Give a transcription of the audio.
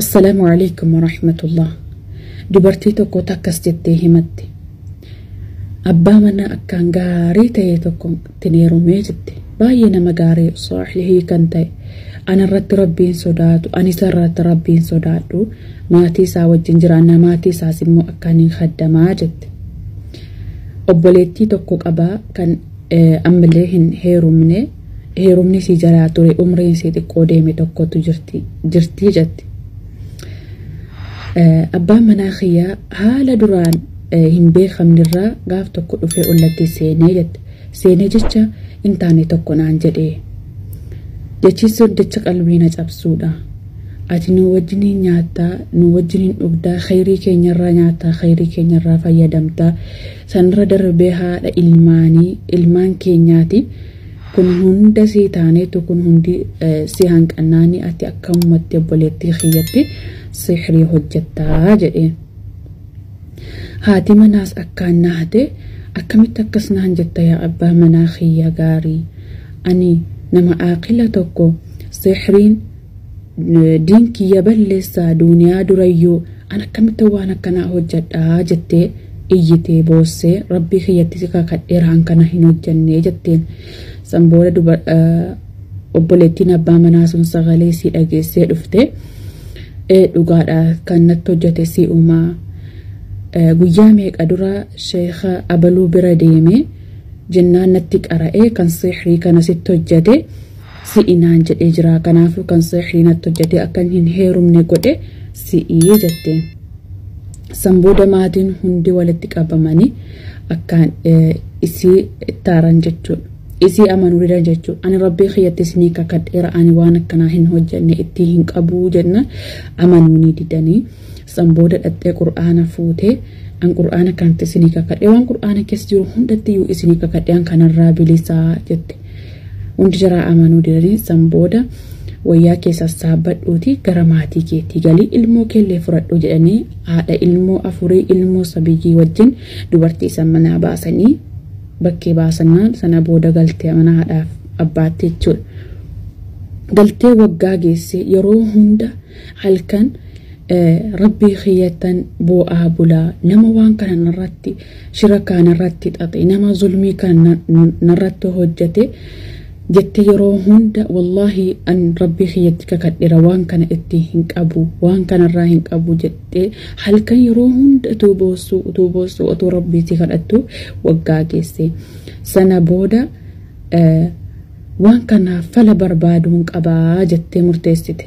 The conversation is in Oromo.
السلام عليكم ورحمة الله. دبرتي توكو تاكستي همتي أبا منا أكان غاري تيتوكم تنيرو ميجتي باينا مغاري صاح لهي كنتي أنا رت ربين صداتو أني سرت ربين صداتو ماتي سا وجنجرانا ماتي سا سمو أكانين خدما جت أبوليتي توكو أبا كان أمليهن هيرومني سي جراتوري أمرين سيدي قوديمي توكو جرتي جت أبا مناخيا هالا دران هنبي خمنرا غاف توكو دفي أولتي سيني جتشا انتاني توكو نانجدي جتشيسو دتشا قلبينا جابسودا أتي نوجني نياتا نوجني نقدا خيري كي نرى نياتا خيري كي نرى فيدمتا سنرى دربها إلمان كي نياتي kun hunda si taane to kun hundi si hanqanani ati akkammatti boletti khiyatti sihri hojjatta jedhe haati manaas akkaan hade akkamitti akkasna hanjatta ya abba mana khiya gaari ani nama aqila tokko sihrin dinki yaballesa duniya durayyo ana akkamitti waan akkana hojjadha jette iyyite boosse rabbi khiyatti sika kadheeraan kana hin hojjanne jetteen sanbooda obboleettiin abbaa manaa sun sagalee si dhageessee dhufte dhugaadha kan natti hojjate si uumaa guyyaa meeqa dura sheekha abaluu bira deeme jennaan natti qara'ee kan sihrii kana sitti hojjate si inaan jedhee jira kanaafuu kan sihrii natti hojjate akkan hin heerumne godhe si'ii jetteen sanbooda maatiin hundi walitti qabamanii akkaan isii taaran jechuudha isi amanu rida jechu ani rabbi khiyatti isni kakadheera ani waan akkana hin hojjanne itti hin qabu jenna amanuni didani sanbooda dhatte qur'aana fuute an qur'aana kanti isni kakadhe waan qur'aana keessa jiru hundatti yu isni kakadhe an kanarraa bilisaa jette hundi jara amanu didani sanbooda wayyaa keessa saabadhuuti gara maatii keetii galii ilmoo keellee furadhu jedhanii haadha ilmoo afurii ilmoo sabiyyii wajjin dubartii san manaa baasanii bakkee baasannaan sana booda galtee mana haadhaaf abbaatti jechuudha. Galtee waggaa geesse yeroo hunda halkan rabbii khiyyatan bu'aa bulaa nama waan kana narratti shira kana narratti xaxe nama zulmii kana narratti hojjate jette yeroo hunda wallahi an rabbii khiyyatti kakadheera waan kana itti hin qabu waan kanarraa hin qabu jette halkan yeroo hunda tuuboosu otoo rabbiitti kadhattu waggaa geesse sana booda waan kana fala barbaaduun qabaa jettee murteessite